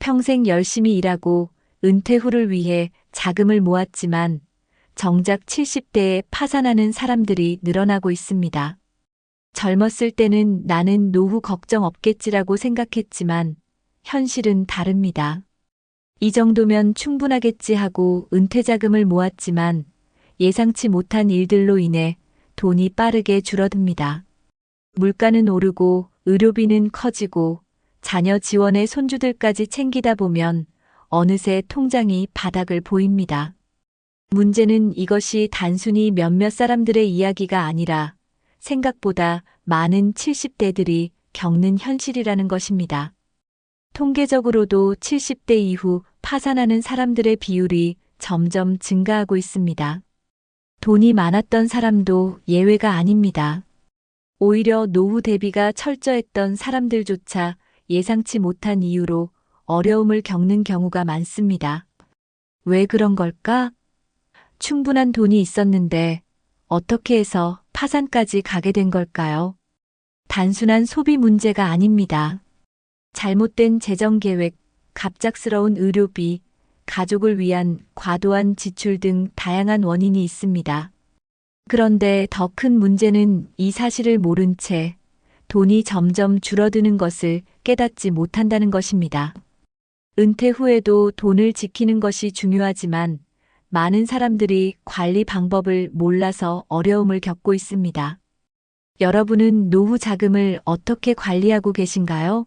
평생 열심히 일하고 은퇴 후를 위해 자금을 모았지만 정작 70대에 파산하는 사람들이 늘어나고 있습니다. 젊었을 때는 나는 노후 걱정 없겠지라고 생각했지만 현실은 다릅니다. 이 정도면 충분하겠지 하고 은퇴 자금을 모았지만 예상치 못한 일들로 인해 돈이 빠르게 줄어듭니다. 물가는 오르고 의료비는 커지고 자녀 지원에 손주들까지 챙기다 보면 어느새 통장이 바닥을 보입니다. 문제는 이것이 단순히 몇몇 사람들의 이야기가 아니라 생각보다 많은 70대들이 겪는 현실이라는 것입니다. 통계적으로도 70대 이후 파산하는 사람들의 비율이 점점 증가하고 있습니다. 돈이 많았던 사람도 예외가 아닙니다. 오히려 노후 대비가 철저했던 사람들조차 예상치 못한 이유로 어려움을 겪는 경우가 많습니다. 왜 그런 걸까? 충분한 돈이 있었는데 어떻게 해서 파산까지 가게 된 걸까요? 단순한 소비 문제가 아닙니다. 잘못된 재정 계획, 갑작스러운 의료비, 가족을 위한 과도한 지출 등 다양한 원인이 있습니다. 그런데 더 큰 문제는 이 사실을 모른 채 돈이 점점 줄어드는 것을 깨닫지 못한다는 것입니다. 은퇴 후에도 돈을 지키는 것이 중요하지만 많은 사람들이 관리 방법을 몰라서 어려움을 겪고 있습니다. 여러분은 노후 자금을 어떻게 관리하고 계신가요?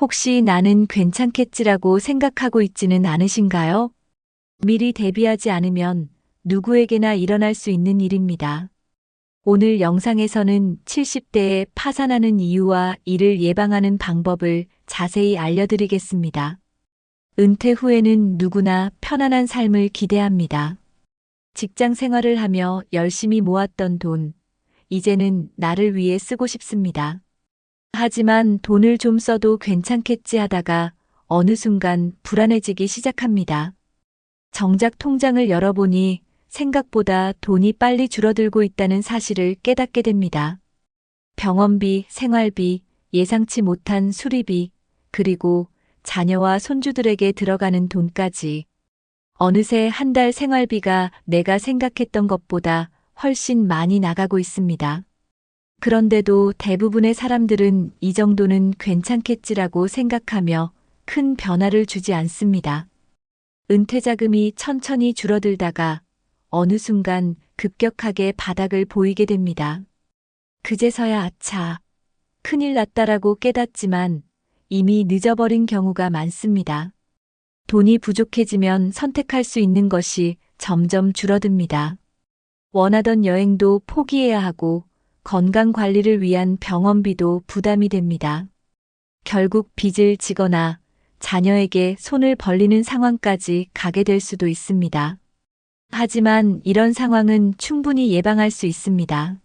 혹시 나는 괜찮겠지라고 생각하고 있지는 않으신가요? 미리 대비하지 않으면 누구에게나 일어날 수 있는 일입니다. 오늘 영상에서는 70대에 파산하는 이유와 이를 예방하는 방법을 자세히 알려드리겠습니다. 은퇴 후에는 누구나 편안한 삶을 기대합니다. 직장 생활을 하며 열심히 모았던 돈, 이제는 나를 위해 쓰고 싶습니다. 하지만 돈을 좀 써도 괜찮겠지 하다가 어느 순간 불안해지기 시작합니다. 정작 통장을 열어보니 생각보다 돈이 빨리 줄어들고 있다는 사실을 깨닫게 됩니다. 병원비, 생활비, 예상치 못한 수리비, 그리고 자녀와 손주들에게 들어가는 돈까지. 어느새 한 달 생활비가 내가 생각했던 것보다 훨씬 많이 나가고 있습니다. 그런데도 대부분의 사람들은 이 정도는 괜찮겠지라고 생각하며 큰 변화를 주지 않습니다. 은퇴 자금이 천천히 줄어들다가 어느 순간 급격하게 바닥을 보이게 됩니다. 그제서야 아차, 큰일 났다라고 깨닫지만 이미 늦어버린 경우가 많습니다. 돈이 부족해지면 선택할 수 있는 것이 점점 줄어듭니다. 원하던 여행도 포기해야 하고 건강 관리를 위한 병원비도 부담이 됩니다. 결국 빚을 지거나 자녀에게 손을 벌리는 상황까지 가게 될 수도 있습니다. 하지만 이런 상황은 충분히 예방할 수 있습니다.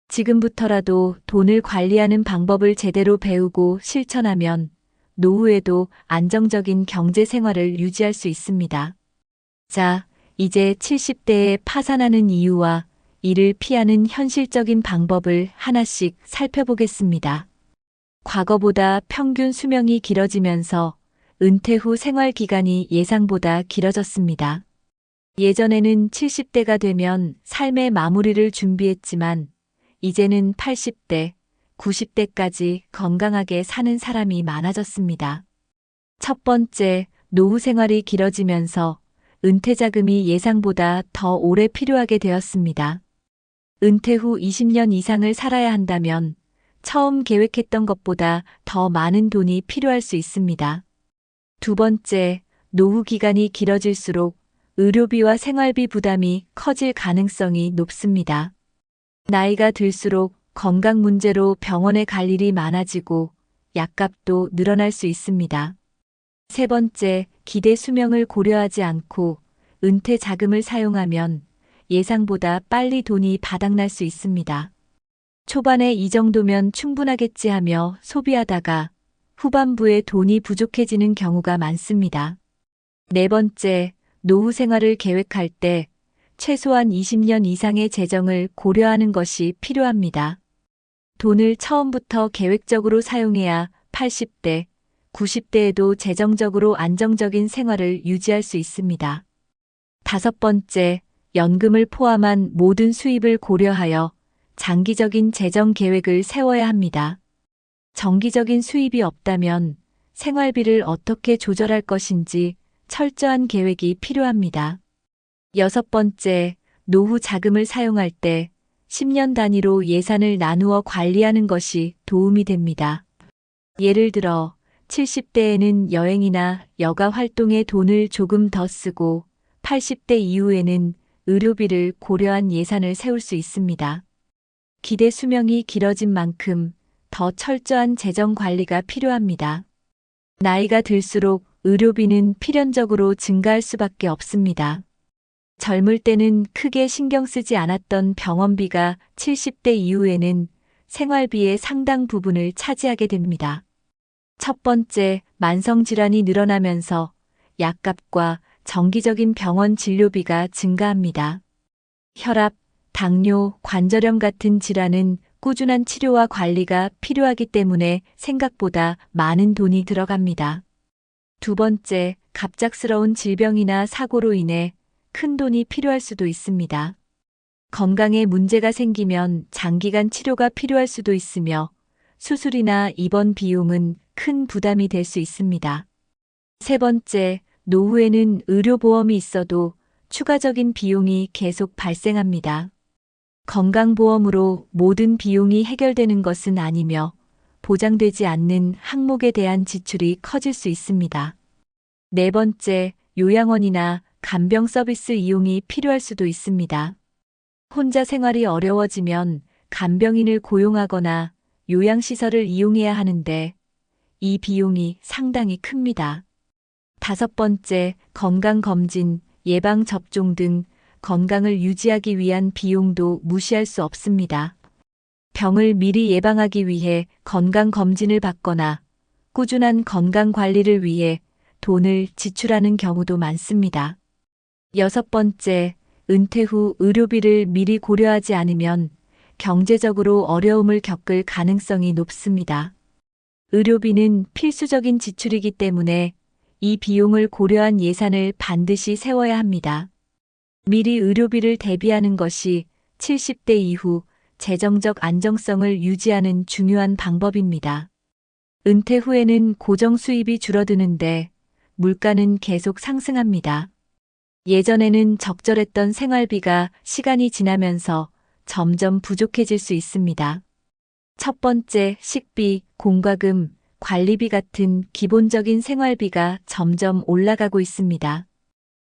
지금부터라도 돈을 관리하는 방법을 제대로 배우고 실천하면 노후에도 안정적인 경제 생활을 유지할 수 있습니다. 자, 이제 70대에 파산하는 이유와 이를 피하는 현실적인 방법을 하나씩 살펴보겠습니다. 과거보다 평균 수명이 길어지면서 은퇴 후 생활 기간이 예상보다 길어졌습니다. 예전에는 70대가 되면 삶의 마무리를 준비했지만 이제는 80대, 90대까지 건강하게 사는 사람이 많아졌습니다. 첫 번째, 노후 생활이 길어지면서 은퇴 자금이 예상보다 더 오래 필요하게 되었습니다. 은퇴 후 20년 이상을 살아야 한다면 처음 계획했던 것보다 더 많은 돈이 필요할 수 있습니다. 두 번째, 노후 기간이 길어질수록 의료비와 생활비 부담이 커질 가능성이 높습니다. 나이가 들수록 건강 문제로 병원에 갈 일이 많아지고 약값도 늘어날 수 있습니다. 세 번째, 기대 수명을 고려하지 않고 은퇴 자금을 사용하면 예상보다 빨리 돈이 바닥날 수 있습니다. 초반에 이 정도면 충분하겠지 하며 소비하다가 후반부에 돈이 부족해지는 경우가 많습니다. 네 번째, 노후 생활을 계획할 때 최소한 20년 이상의 재정을 고려하는 것이 필요합니다. 돈을 처음부터 계획적으로 사용해야 80대, 90대에도 재정적으로 안정적인 생활을 유지할 수 있습니다. 다섯 번째, 연금을 포함한 모든 수입을 고려하여 장기적인 재정 계획을 세워야 합니다. 정기적인 수입이 없다면 생활비를 어떻게 조절할 것인지 철저한 계획이 필요합니다. 여섯 번째, 노후 자금을 사용할 때 10년 단위로 예산을 나누어 관리하는 것이 도움이 됩니다. 예를 들어 70대에는 여행이나 여가 활동에 돈을 조금 더 쓰고 80대 이후에는 의료비를 고려한 예산을 세울 수 있습니다. 기대 수명이 길어진 만큼 더 철저한 재정 관리가 필요합니다. 나이가 들수록 의료비는 필연적으로 증가할 수밖에 없습니다. 젊을 때는 크게 신경 쓰지 않았던 병원비가 70대 이후에는 생활비의 상당 부분을 차지하게 됩니다. 첫 번째, 만성질환이 늘어나면서 약값과 정기적인 병원 진료비가 증가합니다. 혈압, 당뇨, 관절염 같은 질환은 꾸준한 치료와 관리가 필요하기 때문에 생각보다 많은 돈이 들어갑니다. 두 번째, 갑작스러운 질병이나 사고로 인해 큰 돈이 필요할 수도 있습니다. 건강에 문제가 생기면 장기간 치료가 필요할 수도 있으며 수술이나 입원 비용은 큰 부담이 될 수 있습니다. 세 번째, 노후에는 의료보험이 있어도 추가적인 비용이 계속 발생합니다. 건강보험으로 모든 비용이 해결되는 것은 아니며 보장되지 않는 항목에 대한 지출이 커질 수 있습니다. 네 번째, 요양원이나 간병 서비스 이용이 필요할 수도 있습니다. 혼자 생활이 어려워지면 간병인을 고용하거나 요양시설을 이용해야 하는데 이 비용이 상당히 큽니다. 다섯 번째, 건강검진, 예방접종 등 건강을 유지하기 위한 비용도 무시할 수 없습니다. 병을 미리 예방하기 위해 건강검진을 받거나 꾸준한 건강관리를 위해 돈을 지출하는 경우도 많습니다. 여섯 번째, 은퇴 후 의료비를 미리 고려하지 않으면 경제적으로 어려움을 겪을 가능성이 높습니다. 의료비는 필수적인 지출이기 때문에 이 비용을 고려한 예산을 반드시 세워야 합니다. 미리 의료비를 대비하는 것이 70대 이후 재정적 안정성을 유지하는 중요한 방법입니다. 은퇴 후에는 고정 수입이 줄어드는데 물가는 계속 상승합니다. 예전에는 적절했던 생활비가 시간이 지나면서 점점 부족해질 수 있습니다. 첫 번째, 식비, 공과금, 관리비 같은 기본적인 생활비가 점점 올라가고 있습니다.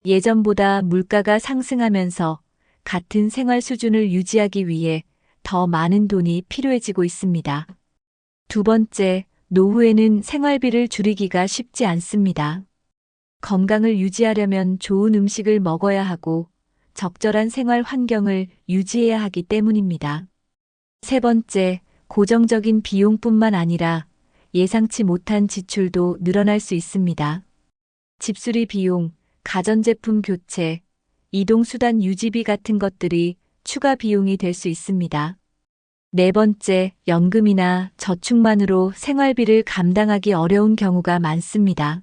예전보다 물가가 상승하면서 같은 생활 수준을 유지하기 위해 더 많은 돈이 필요해지고 있습니다. 두 번째, 노후에는 생활비를 줄이기가 쉽지 않습니다. 건강을 유지하려면 좋은 음식을 먹어야 하고 적절한 생활 환경을 유지해야 하기 때문입니다. 세 번째, 고정적인 비용뿐만 아니라 예상치 못한 지출도 늘어날 수 있습니다. 집수리 비용, 가전제품 교체, 이동수단 유지비 같은 것들이 추가 비용이 될 수 있습니다. 네 번째, 연금이나 저축만으로 생활비를 감당하기 어려운 경우가 많습니다.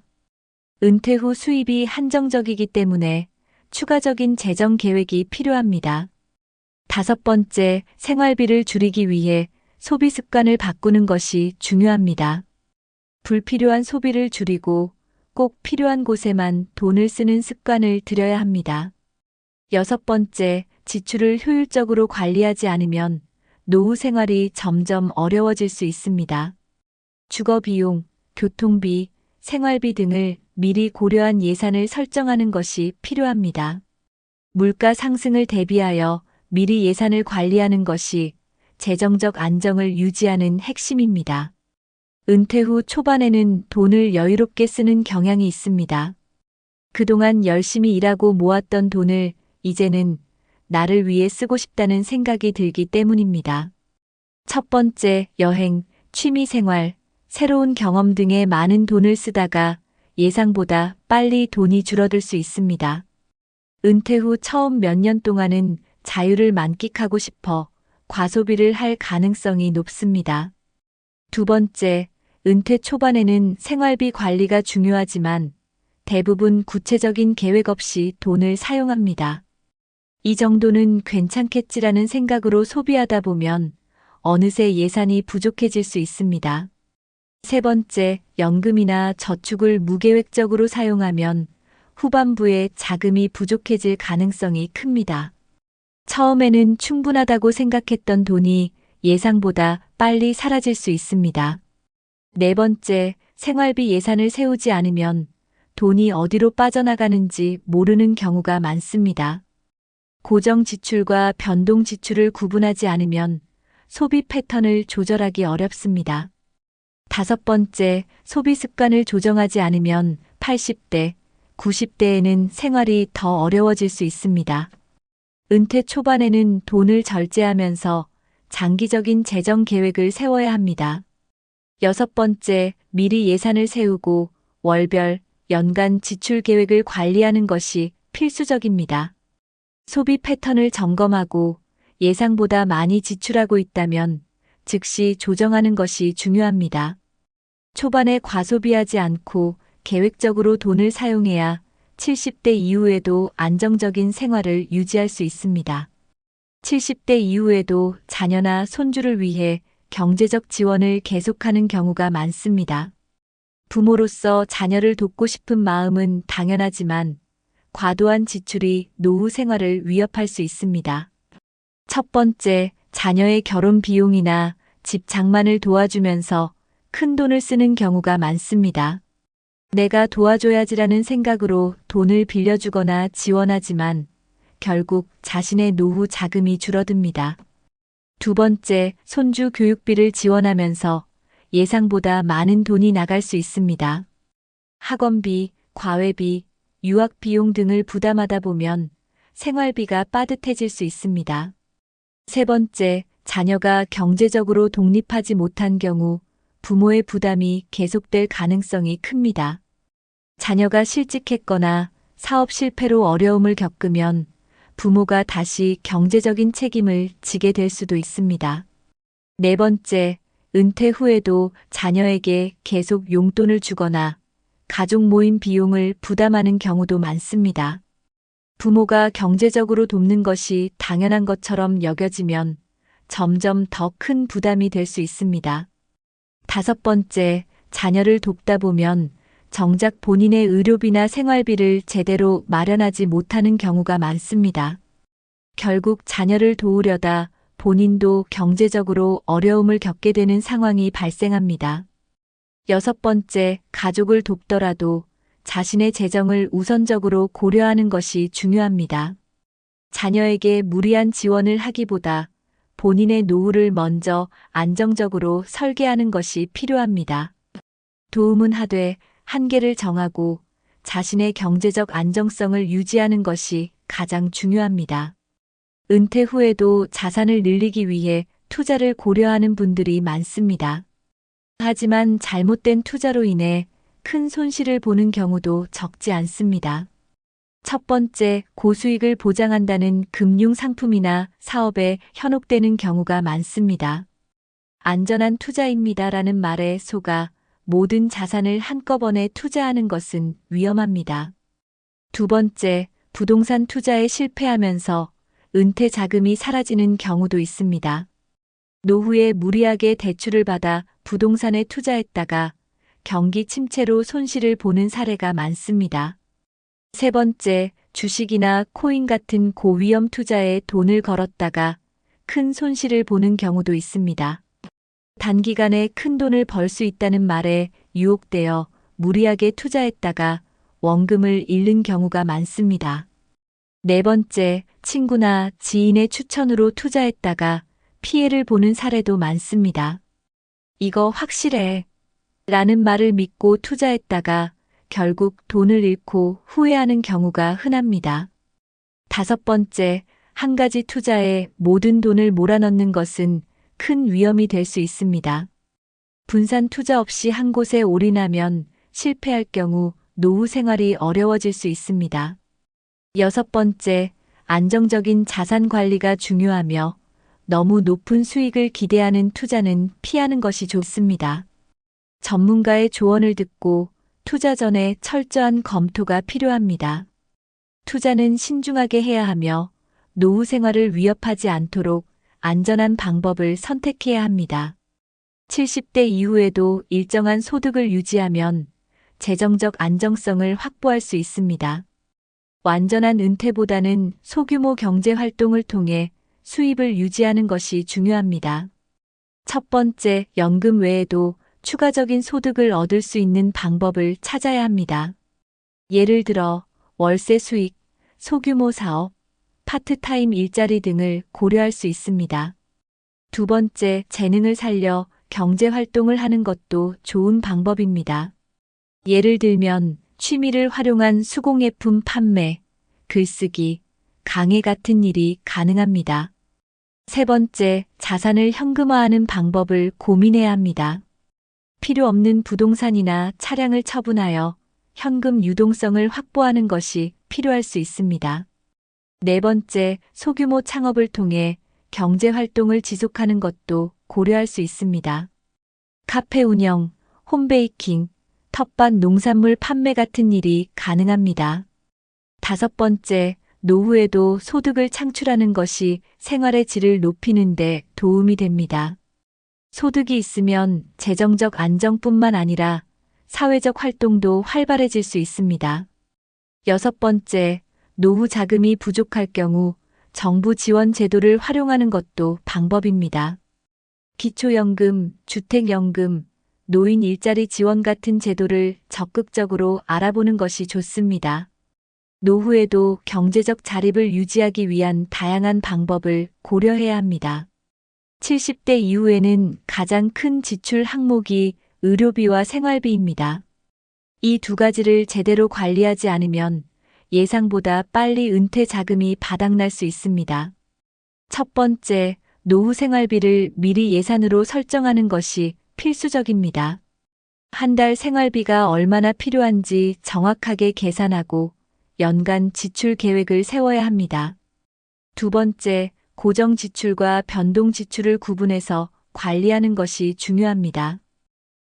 은퇴 후 수입이 한정적이기 때문에 추가적인 재정 계획이 필요합니다. 다섯 번째, 생활비를 줄이기 위해 소비 습관을 바꾸는 것이 중요합니다. 불필요한 소비를 줄이고 꼭 필요한 곳에만 돈을 쓰는 습관을 들여야 합니다. 여섯 번째, 지출을 효율적으로 관리하지 않으면 노후 생활이 점점 어려워질 수 있습니다. 주거 비용, 교통비, 생활비 등을 미리 고려한 예산을 설정하는 것이 필요합니다. 물가 상승을 대비하여 미리 예산을 관리하는 것이 재정적 안정을 유지하는 핵심입니다. 은퇴 후 초반에는 돈을 여유롭게 쓰는 경향이 있습니다. 그동안 열심히 일하고 모았던 돈을 이제는 나를 위해 쓰고 싶다는 생각이 들기 때문입니다. 첫 번째, 여행, 취미 생활, 새로운 경험 등에 많은 돈을 쓰다가 예상보다 빨리 돈이 줄어들 수 있습니다. 은퇴 후 처음 몇 년 동안은 자유를 만끽하고 싶어 과소비를 할 가능성이 높습니다. 두 번째, 은퇴 초반에는 생활비 관리가 중요하지만 대부분 구체적인 계획 없이 돈을 사용합니다. 이 정도는 괜찮겠지라는 생각으로 소비하다 보면 어느새 예산이 부족해질 수 있습니다. 세 번째, 연금이나 저축을 무계획적으로 사용하면 후반부에 자금이 부족해질 가능성이 큽니다. 처음에는 충분하다고 생각했던 돈이 예상보다 빨리 사라질 수 있습니다. 네 번째, 생활비 예산을 세우지 않으면 돈이 어디로 빠져나가는지 모르는 경우가 많습니다. 고정 지출과 변동 지출을 구분하지 않으면 소비 패턴을 조절하기 어렵습니다. 다섯 번째, 소비 습관을 조정하지 않으면 80대, 90대에는 생활이 더 어려워질 수 있습니다. 은퇴 초반에는 돈을 절제하면서 장기적인 재정 계획을 세워야 합니다. 여섯 번째, 미리 예산을 세우고 월별, 연간 지출 계획을 관리하는 것이 필수적입니다. 소비 패턴을 점검하고 예상보다 많이 지출하고 있다면 즉시 조정하는 것이 중요합니다. 초반에 과소비하지 않고 계획적으로 돈을 사용해야 70대 이후에도 안정적인 생활을 유지할 수 있습니다. 70대 이후에도 자녀나 손주를 위해 경제적 지원을 계속하는 경우가 많습니다. 부모로서 자녀를 돕고 싶은 마음은 당연하지만 과도한 지출이 노후 생활을 위협할 수 있습니다. 첫 번째, 자녀의 결혼 비용이나 집 장만을 도와주면서 큰 돈을 쓰는 경우가 많습니다. 내가 도와줘야지라는 생각으로 돈을 빌려주거나 지원하지만 결국 자신의 노후 자금이 줄어듭니다. 두 번째, 손주 교육비를 지원하면서 예상보다 많은 돈이 나갈 수 있습니다. 학원비, 과외비, 유학비용 등을 부담하다 보면 생활비가 빠듯해질 수 있습니다. 세 번째, 자녀가 경제적으로 독립하지 못한 경우 부모의 부담이 계속될 가능성이 큽니다. 자녀가 실직했거나 사업 실패로 어려움을 겪으면 부모가 다시 경제적인 책임을 지게 될 수도 있습니다. 네 번째, 은퇴 후에도 자녀에게 계속 용돈을 주거나 가족 모임 비용을 부담하는 경우도 많습니다. 부모가 경제적으로 돕는 것이 당연한 것처럼 여겨지면 점점 더 큰 부담이 될 수 있습니다. 다섯 번째, 자녀를 돕다 보면 정작 본인의 의료비나 생활비를 제대로 마련하지 못하는 경우가 많습니다. 결국 자녀를 도우려다 본인도 경제적으로 어려움을 겪게 되는 상황이 발생합니다. 여섯 번째, 가족을 돕더라도 자신의 재정을 우선적으로 고려하는 것이 중요합니다. 자녀에게 무리한 지원을 하기보다 본인의 노후를 먼저 안정적으로 설계하는 것이 필요합니다. 도움은 하되 한계를 정하고 자신의 경제적 안정성을 유지하는 것이 가장 중요합니다. 은퇴 후에도 자산을 늘리기 위해 투자를 고려하는 분들이 많습니다. 하지만 잘못된 투자로 인해 큰 손실을 보는 경우도 적지 않습니다. 첫 번째, 고수익을 보장한다는 금융 상품이나 사업에 현혹되는 경우가 많습니다. 안전한 투자입니다라는 말에 속아 모든 자산을 한꺼번에 투자하는 것은 위험합니다. 두 번째, 부동산 투자에 실패하면서 은퇴 자금이 사라지는 경우도 있습니다. 노후에 무리하게 대출을 받아 부동산에 투자했다가 경기 침체로 손실을 보는 사례가 많습니다. 세 번째, 주식이나 코인 같은 고위험 투자에 돈을 걸었다가 큰 손실을 보는 경우도 있습니다. 단기간에 큰 돈을 벌 수 있다는 말에 유혹되어 무리하게 투자했다가 원금을 잃는 경우가 많습니다. 네 번째, 친구나 지인의 추천으로 투자했다가 피해를 보는 사례도 많습니다. 이거 확실해 라는 말을 믿고 투자했다가 결국 돈을 잃고 후회하는 경우가 흔합니다. 다섯 번째, 한 가지 투자에 모든 돈을 몰아넣는 것은 큰 위험이 될 수 있습니다. 분산 투자 없이 한 곳에 올인하면 실패할 경우 노후 생활이 어려워질 수 있습니다. 여섯 번째, 안정적인 자산 관리가 중요하며 너무 높은 수익을 기대하는 투자는 피하는 것이 좋습니다. 전문가의 조언을 듣고 투자 전에 철저한 검토가 필요합니다. 투자는 신중하게 해야 하며 노후 생활을 위협하지 않도록 안전한 방법을 선택해야 합니다. 70대 이후에도 일정한 소득을 유지하면 재정적 안정성을 확보할 수 있습니다. 완전한 은퇴보다는 소규모 경제 활동을 통해 수입을 유지하는 것이 중요합니다. 첫 번째, 연금 외에도 추가적인 소득을 얻을 수 있는 방법을 찾아야 합니다. 예를 들어 월세 수익, 소규모 사업, 파트타임 일자리 등을 고려할 수 있습니다. 두 번째, 재능을 살려 경제 활동을 하는 것도 좋은 방법입니다. 예를 들면 취미를 활용한 수공예품 판매, 글쓰기, 강의 같은 일이 가능합니다. 세 번째, 자산을 현금화하는 방법을 고민해야 합니다. 필요 없는 부동산이나 차량을 처분하여 현금 유동성을 확보하는 것이 필요할 수 있습니다. 네 번째, 소규모 창업을 통해 경제 활동을 지속하는 것도 고려할 수 있습니다. 카페 운영, 홈베이킹, 텃밭 농산물 판매 같은 일이 가능합니다. 다섯 번째, 노후에도 소득을 창출하는 것이 생활의 질을 높이는 데 도움이 됩니다. 소득이 있으면 재정적 안정뿐만 아니라 사회적 활동도 활발해질 수 있습니다. 여섯 번째, 노후 자금이 부족할 경우 정부 지원 제도를 활용하는 것도 방법입니다. 기초연금, 주택연금, 노인 일자리 지원 같은 제도를 적극적으로 알아보는 것이 좋습니다. 노후에도 경제적 자립을 유지하기 위한 다양한 방법을 고려해야 합니다. 70대 이후에는 가장 큰 지출 항목이 의료비와 생활비입니다. 이 두 가지를 제대로 관리하지 않으면 예상보다 빨리 은퇴 자금이 바닥날 수 있습니다. 첫 번째, 노후 생활비를 미리 예산으로 설정하는 것이 필수적입니다. 한 달 생활비가 얼마나 필요한지 정확하게 계산하고 연간 지출 계획을 세워야 합니다. 두 번째, 고정 지출과 변동 지출을 구분해서 관리하는 것이 중요합니다.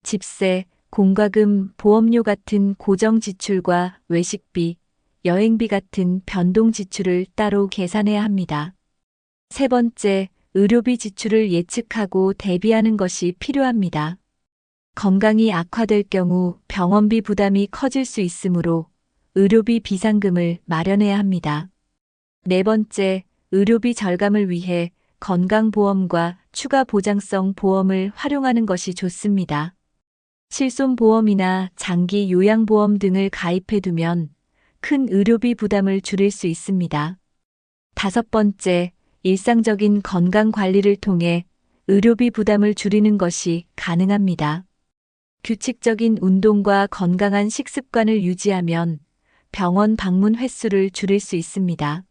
집세, 공과금, 보험료 같은 고정 지출과 외식비, 여행비 같은 변동 지출을 따로 계산해야 합니다. 세 번째, 의료비 지출을 예측하고 대비하는 것이 필요합니다. 건강이 악화될 경우 병원비 부담이 커질 수 있으므로 의료비 비상금을 마련해야 합니다. 네 번째, 의료비 절감을 위해 건강보험과 추가 보장성 보험을 활용하는 것이 좋습니다. 실손보험이나 장기 요양보험 등을 가입해두면 큰 의료비 부담을 줄일 수 있습니다. 다섯 번째, 일상적인 건강 관리를 통해 의료비 부담을 줄이는 것이 가능합니다. 규칙적인 운동과 건강한 식습관을 유지하면 병원 방문 횟수를 줄일 수 있습니다.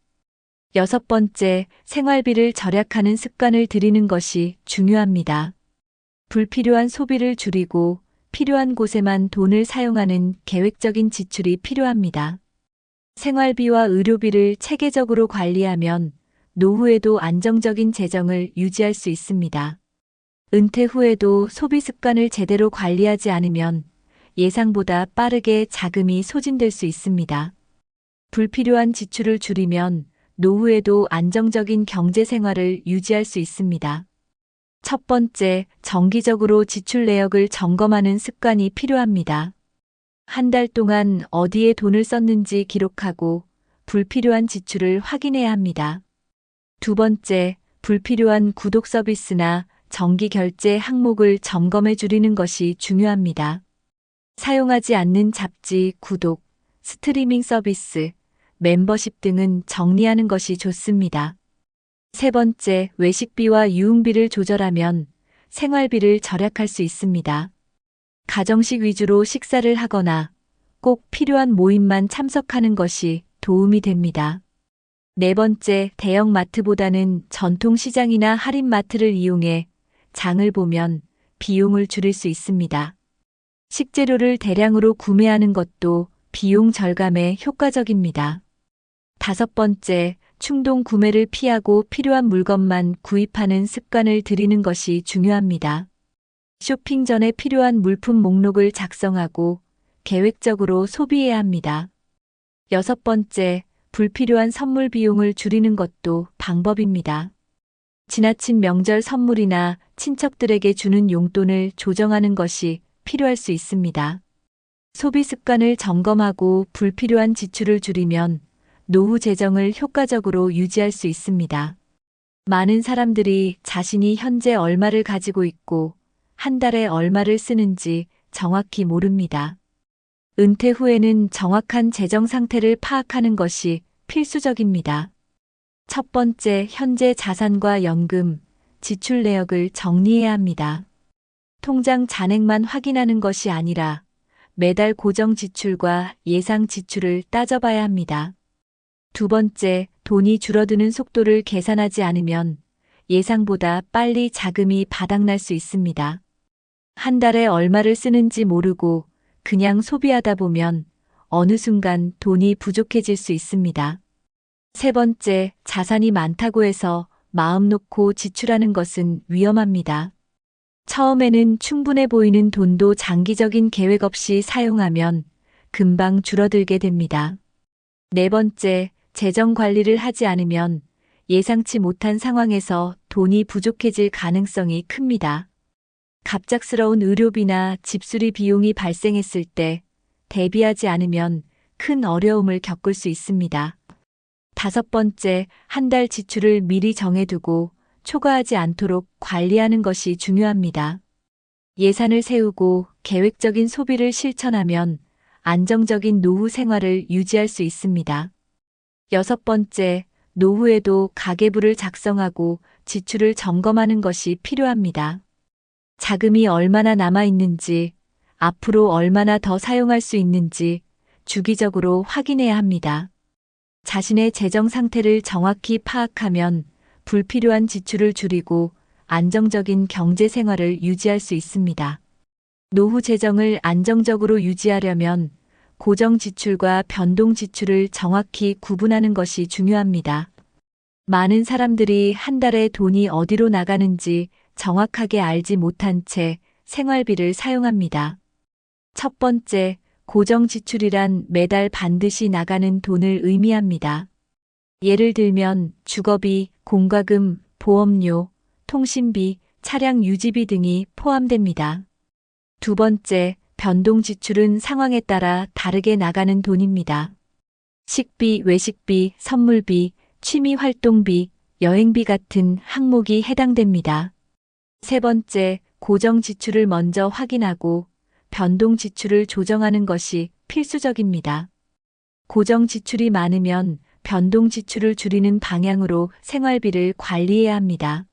여섯 번째, 생활비를 절약하는 습관을 들이는 것이 중요합니다. 불필요한 소비를 줄이고 필요한 곳에만 돈을 사용하는 계획적인 지출이 필요합니다. 생활비와 의료비를 체계적으로 관리하면 노후에도 안정적인 재정을 유지할 수 있습니다. 은퇴 후에도 소비 습관을 제대로 관리하지 않으면 예상보다 빠르게 자금이 소진될 수 있습니다. 불필요한 지출을 줄이면 노후에도 안정적인 경제 생활을 유지할 수 있습니다. 첫 번째, 정기적으로 지출 내역을 점검하는 습관이 필요합니다. 한 달 동안 어디에 돈을 썼는지 기록하고 불필요한 지출을 확인해야 합니다. 두 번째, 불필요한 구독 서비스나 정기 결제 항목을 점검해 줄이는 것이 중요합니다. 사용하지 않는 잡지, 구독, 스트리밍 서비스, 멤버십 등은 정리하는 것이 좋습니다. 세 번째, 외식비와 유흥비를 조절하면 생활비를 절약할 수 있습니다. 가정식 위주로 식사를 하거나 꼭 필요한 모임만 참석하는 것이 도움이 됩니다. 네 번째, 대형 마트보다는 전통 시장이나 할인 마트를 이용해 장을 보면 비용을 줄일 수 있습니다. 식재료를 대량으로 구매하는 것도 비용 절감에 효과적입니다. 다섯 번째, 충동 구매를 피하고 필요한 물건만 구입하는 습관을 들이는 것이 중요합니다. 쇼핑 전에 필요한 물품 목록을 작성하고 계획적으로 소비해야 합니다. 여섯 번째, 불필요한 선물 비용을 줄이는 것도 방법입니다. 지나친 명절 선물이나 친척들에게 주는 용돈을 조정하는 것이 필요할 수 있습니다. 소비 습관을 점검하고 불필요한 지출을 줄이면 노후 재정을 효과적으로 유지할 수 있습니다. 많은 사람들이 자신이 현재 얼마를 가지고 있고 한 달에 얼마를 쓰는지 정확히 모릅니다. 은퇴 후에는 정확한 재정 상태를 파악하는 것이 필수적입니다. 첫 번째, 현재 자산과 연금, 지출 내역을 정리해야 합니다. 통장 잔액만 확인하는 것이 아니라 매달 고정 지출과 예상 지출을 따져봐야 합니다. 두 번째, 돈이 줄어드는 속도를 계산하지 않으면 예상보다 빨리 자금이 바닥날 수 있습니다. 한 달에 얼마를 쓰는지 모르고 그냥 소비하다 보면 어느 순간 돈이 부족해질 수 있습니다. 세 번째, 자산이 많다고 해서 마음 놓고 지출하는 것은 위험합니다. 처음에는 충분해 보이는 돈도 장기적인 계획 없이 사용하면 금방 줄어들게 됩니다. 네 번째, 재정 관리를 하지 않으면 예상치 못한 상황에서 돈이 부족해질 가능성이 큽니다. 갑작스러운 의료비나 집수리 비용이 발생했을 때 대비하지 않으면 큰 어려움을 겪을 수 있습니다. 다섯 번째, 한 달 지출을 미리 정해두고 초과하지 않도록 관리하는 것이 중요합니다. 예산을 세우고 계획적인 소비를 실천하면 안정적인 노후 생활을 유지할 수 있습니다. 여섯 번째, 노후에도 가계부를 작성하고 지출을 점검하는 것이 필요합니다. 자금이 얼마나 남아 있는지, 앞으로 얼마나 더 사용할 수 있는지 주기적으로 확인해야 합니다. 자신의 재정 상태를 정확히 파악하면 불필요한 지출을 줄이고 안정적인 경제 생활을 유지할 수 있습니다. 노후 재정을 안정적으로 유지하려면 고정 지출과 변동 지출을 정확히 구분하는 것이 중요합니다. 많은 사람들이 한 달에 돈이 어디로 나가는지 정확하게 알지 못한 채 생활비를 사용합니다. 첫 번째, 고정 지출이란 매달 반드시 나가는 돈을 의미합니다. 예를 들면 주거비, 공과금, 보험료, 통신비, 차량 유지비 등이 포함됩니다. 두 번째, 변동 지출은 상황에 따라 다르게 나가는 돈입니다. 식비, 외식비, 선물비, 취미 활동비, 여행비 같은 항목이 해당됩니다. 세 번째, 고정 지출을 먼저 확인하고 변동 지출을 조정하는 것이 필수적입니다. 고정 지출이 많으면 변동 지출을 줄이는 방향으로 생활비를 관리해야 합니다.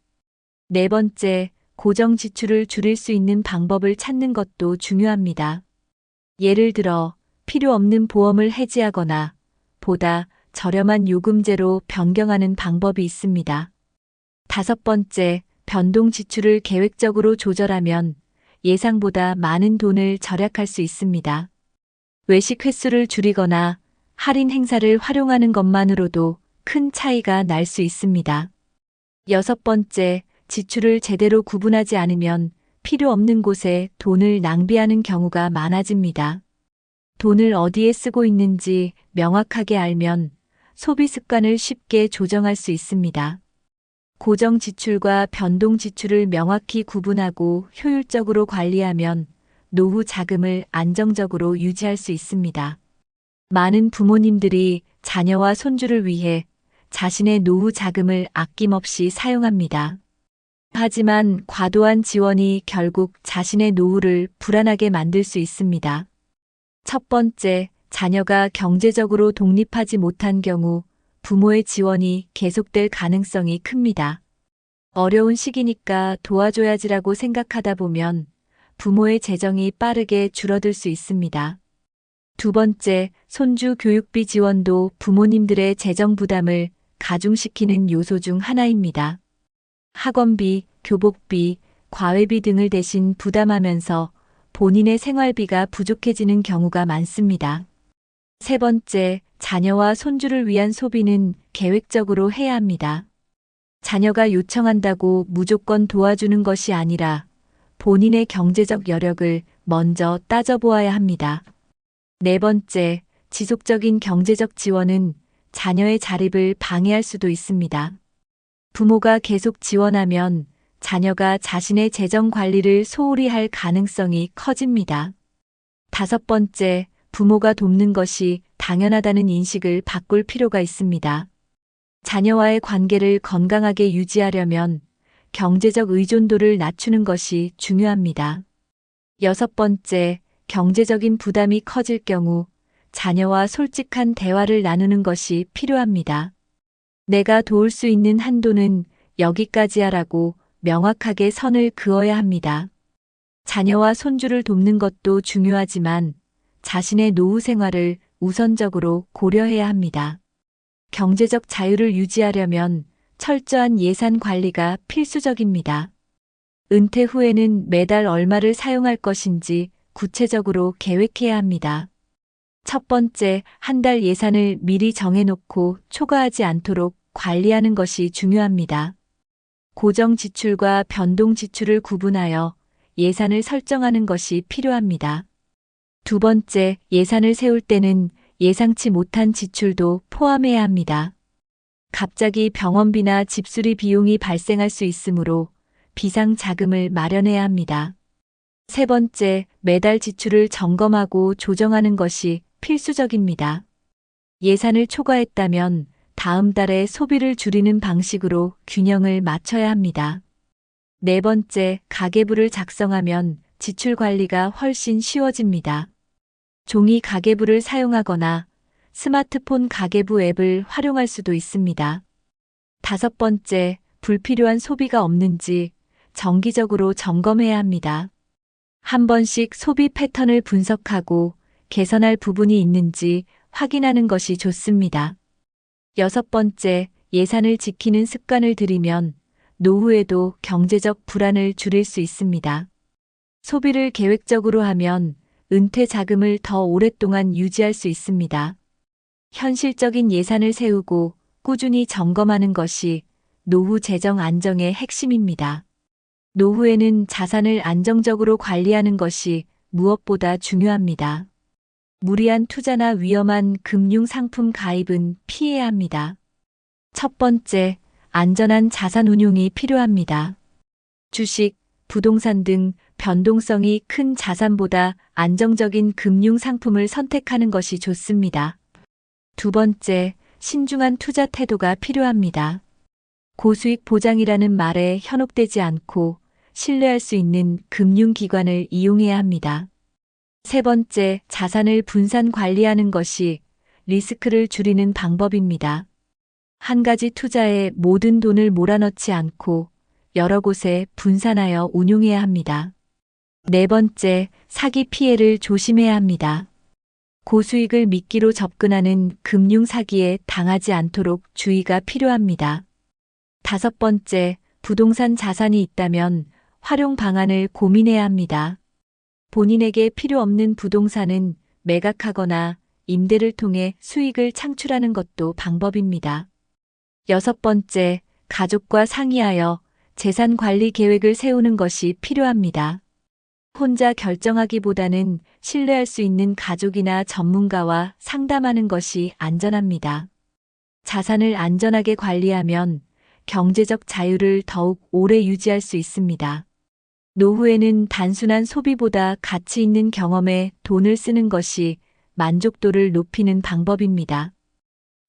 네 번째, 고정 지출을 줄일 수 있는 방법을 찾는 것도 중요합니다. 예를 들어 필요 없는 보험을 해지하거나 보다 저렴한 요금제로 변경하는 방법이 있습니다. 다섯 번째, 변동 지출을 계획적으로 조절하면 예상보다 많은 돈을 절약할 수 있습니다. 외식 횟수를 줄이거나 할인 행사를 활용하는 것만으로도 큰 차이가 날 수 있습니다. 여섯 번째, 지출을 제대로 구분하지 않으면 필요 없는 곳에 돈을 낭비하는 경우가 많아집니다. 돈을 어디에 쓰고 있는지 명확하게 알면 소비 습관을 쉽게 조정할 수 있습니다. 고정 지출과 변동 지출을 명확히 구분하고 효율적으로 관리하면 노후 자금을 안정적으로 유지할 수 있습니다. 많은 부모님들이 자녀와 손주를 위해 자신의 노후 자금을 아낌없이 사용합니다. 하지만 과도한 지원이 결국 자신의 노후를 불안하게 만들 수 있습니다. 첫 번째, 자녀가 경제적으로 독립하지 못한 경우 부모의 지원이 계속될 가능성이 큽니다. 어려운 시기니까 도와줘야지라고 생각하다 보면 부모의 재정이 빠르게 줄어들 수 있습니다. 두 번째, 손주 교육비 지원도 부모님들의 재정 부담을 가중시키는 요소 중 하나입니다. 학원비, 교복비, 과외비 등을 대신 부담하면서 본인의 생활비가 부족해지는 경우가 많습니다. 세 번째, 자녀와 손주를 위한 소비는 계획적으로 해야 합니다. 자녀가 요청한다고 무조건 도와주는 것이 아니라 본인의 경제적 여력을 먼저 따져보아야 합니다. 네 번째, 지속적인 경제적 지원은 자녀의 자립을 방해할 수도 있습니다. 부모가 계속 지원하면 자녀가 자신의 재정 관리를 소홀히 할 가능성이 커집니다. 다섯 번째, 부모가 돕는 것이 당연하다는 인식을 바꿀 필요가 있습니다. 자녀와의 관계를 건강하게 유지하려면 경제적 의존도를 낮추는 것이 중요합니다. 여섯 번째, 경제적인 부담이 커질 경우 자녀와 솔직한 대화를 나누는 것이 필요합니다. 내가 도울 수 있는 한도는 여기까지야라고 명확하게 선을 그어야 합니다. 자녀와 손주를 돕는 것도 중요하지만 자신의 노후 생활을 우선적으로 고려해야 합니다. 경제적 자유를 유지하려면 철저한 예산 관리가 필수적입니다. 은퇴 후에는 매달 얼마를 사용할 것인지 구체적으로 계획해야 합니다. 첫 번째, 한 달 예산을 미리 정해놓고 초과하지 않도록 관리하는 것이 중요합니다. 고정 지출과 변동 지출을 구분하여 예산을 설정하는 것이 필요합니다. 두 번째, 예산을 세울 때는 예상치 못한 지출도 포함해야 합니다. 갑자기 병원비나 집수리 비용이 발생할 수 있으므로 비상 자금을 마련해야 합니다. 세 번째, 매달 지출을 점검하고 조정하는 것이 필수적입니다. 예산을 초과했다면 다음 달에 소비를 줄이는 방식으로 균형을 맞춰야 합니다. 네 번째, 가계부를 작성하면 지출 관리가 훨씬 쉬워집니다. 종이 가계부를 사용하거나 스마트폰 가계부 앱을 활용할 수도 있습니다. 다섯 번째, 불필요한 소비가 없는지 정기적으로 점검해야 합니다. 한 번씩 소비 패턴을 분석하고 개선할 부분이 있는지 확인하는 것이 좋습니다. 여섯 번째, 예산을 지키는 습관을 들이면 노후에도 경제적 불안을 줄일 수 있습니다. 소비를 계획적으로 하면 은퇴 자금을 더 오랫동안 유지할 수 있습니다. 현실적인 예산을 세우고 꾸준히 점검하는 것이 노후 재정 안정의 핵심입니다. 노후에는 자산을 안정적으로 관리하는 것이 무엇보다 중요합니다. 무리한 투자나 위험한 금융 상품 가입은 피해야 합니다. 첫 번째, 안전한 자산 운용이 필요합니다. 주식, 부동산 등 변동성이 큰 자산보다 안정적인 금융 상품을 선택하는 것이 좋습니다. 두 번째, 신중한 투자 태도가 필요합니다. 고수익 보장이라는 말에 현혹되지 않고 신뢰할 수 있는 금융기관을 이용해야 합니다. 세 번째, 자산을 분산 관리하는 것이 리스크를 줄이는 방법입니다. 한 가지 투자에 모든 돈을 몰아넣지 않고 여러 곳에 분산하여 운용해야 합니다. 네 번째, 사기 피해를 조심해야 합니다. 고수익을 미끼로 접근하는 금융 사기에 당하지 않도록 주의가 필요합니다. 다섯 번째, 부동산 자산이 있다면 활용 방안을 고민해야 합니다. 본인에게 필요 없는 부동산은 매각하거나 임대를 통해 수익을 창출하는 것도 방법입니다. 여섯 번째, 가족과 상의하여 재산 관리 계획을 세우는 것이 필요합니다. 혼자 결정하기보다는 신뢰할 수 있는 가족이나 전문가와 상담하는 것이 안전합니다. 자산을 안전하게 관리하면 경제적 자유를 더욱 오래 유지할 수 있습니다. 노후에는 단순한 소비보다 가치 있는 경험에 돈을 쓰는 것이 만족도를 높이는 방법입니다.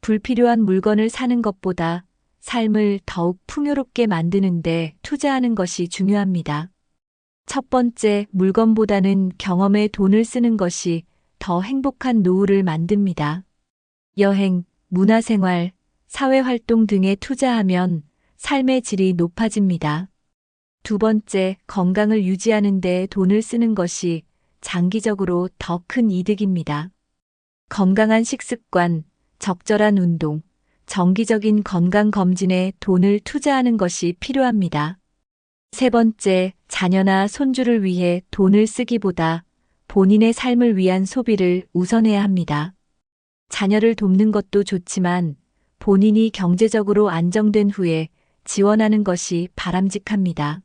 불필요한 물건을 사는 것보다 삶을 더욱 풍요롭게 만드는 데 투자하는 것이 중요합니다. 첫 번째, 물건보다는 경험에 돈을 쓰는 것이 더 행복한 노후를 만듭니다. 여행, 문화생활, 사회활동 등에 투자하면 삶의 질이 높아집니다. 두 번째, 건강을 유지하는 데 돈을 쓰는 것이 장기적으로 더 큰 이득입니다. 건강한 식습관, 적절한 운동, 정기적인 건강검진에 돈을 투자하는 것이 필요합니다. 세 번째, 자녀나 손주를 위해 돈을 쓰기보다 본인의 삶을 위한 소비를 우선해야 합니다. 자녀를 돕는 것도 좋지만 본인이 경제적으로 안정된 후에 지원하는 것이 바람직합니다.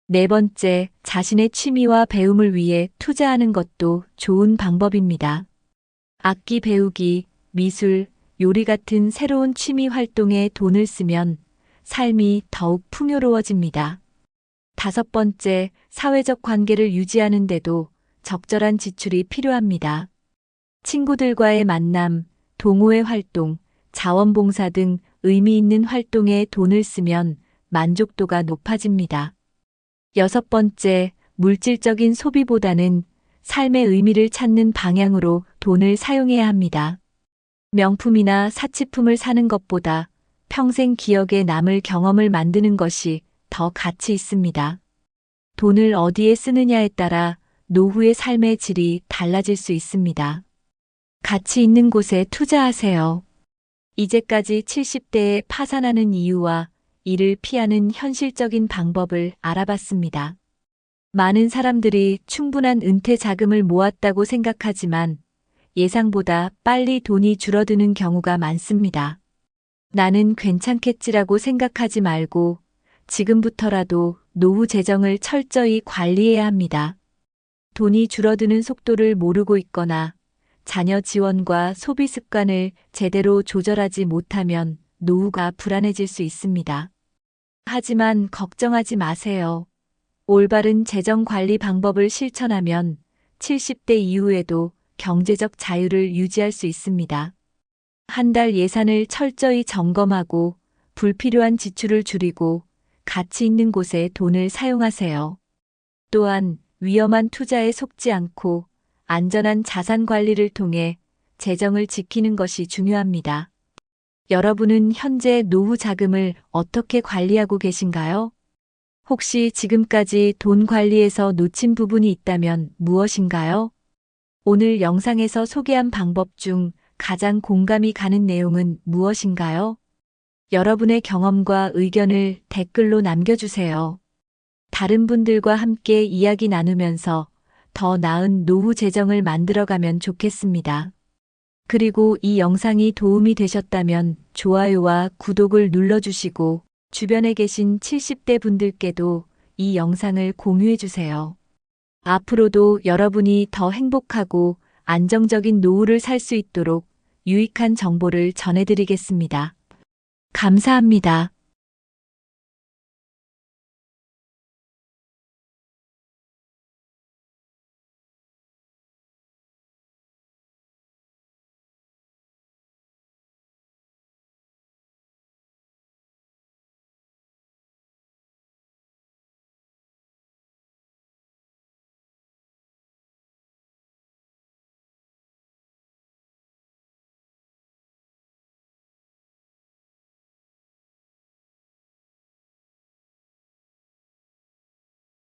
네 번째, 자신의 취미와 배움을 위해 투자하는 것도 좋은 방법입니다. 악기 배우기, 미술, 요리 같은 새로운 취미 활동에 돈을 쓰면 삶이 더욱 풍요로워집니다. 다섯 번째, 사회적 관계를 유지하는데도 적절한 지출이 필요합니다. 친구들과의 만남, 동호회 활동, 자원봉사 등 의미 있는 활동에 돈을 쓰면 만족도가 높아집니다. 여섯 번째, 물질적인 소비보다는 삶의 의미를 찾는 방향으로 돈을 사용해야 합니다. 명품이나 사치품을 사는 것보다 평생 기억에 남을 경험을 만드는 것이 더 가치 있습니다. 돈을 어디에 쓰느냐에 따라 노후의 삶의 질이 달라질 수 있습니다. 가치 있는 곳에 투자하세요. 이제까지 70대에 파산하는 이유와 이를 피하는 현실적인 방법을 알아봤습니다. 많은 사람들이 충분한 은퇴 자금을 모았다고 생각하지만 예상보다 빨리 돈이 줄어드는 경우가 많습니다. 나는 괜찮겠지라고 생각하지 말고 지금부터라도 노후 재정을 철저히 관리해야 합니다. 돈이 줄어드는 속도를 모르고 있거나 자녀 지원과 소비 습관을 제대로 조절하지 못하면 노후가 불안해질 수 있습니다. 하지만 걱정하지 마세요. 올바른 재정 관리 방법을 실천하면 70대 이후에도 경제적 자유를 유지할 수 있습니다. 한 달 예산을 철저히 점검하고 불필요한 지출을 줄이고 가치 있는 곳에 돈을 사용하세요. 또한 위험한 투자에 속지 않고 안전한 자산 관리를 통해 재정을 지키는 것이 중요합니다. 여러분은 현재 노후 자금을 어떻게 관리하고 계신가요? 혹시 지금까지 돈 관리에서 놓친 부분이 있다면 무엇인가요? 오늘 영상에서 소개한 방법 중 가장 공감이 가는 내용은 무엇인가요? 여러분의 경험과 의견을 댓글로 남겨주세요. 다른 분들과 함께 이야기 나누면서 더 나은 노후 재정을 만들어가면 좋겠습니다. 그리고 이 영상이 도움이 되셨다면 좋아요와 구독을 눌러주시고 주변에 계신 70대 분들께도 이 영상을 공유해주세요. 앞으로도 여러분이 더 행복하고 안정적인 노후를 살 수 있도록 유익한 정보를 전해드리겠습니다. 감사합니다.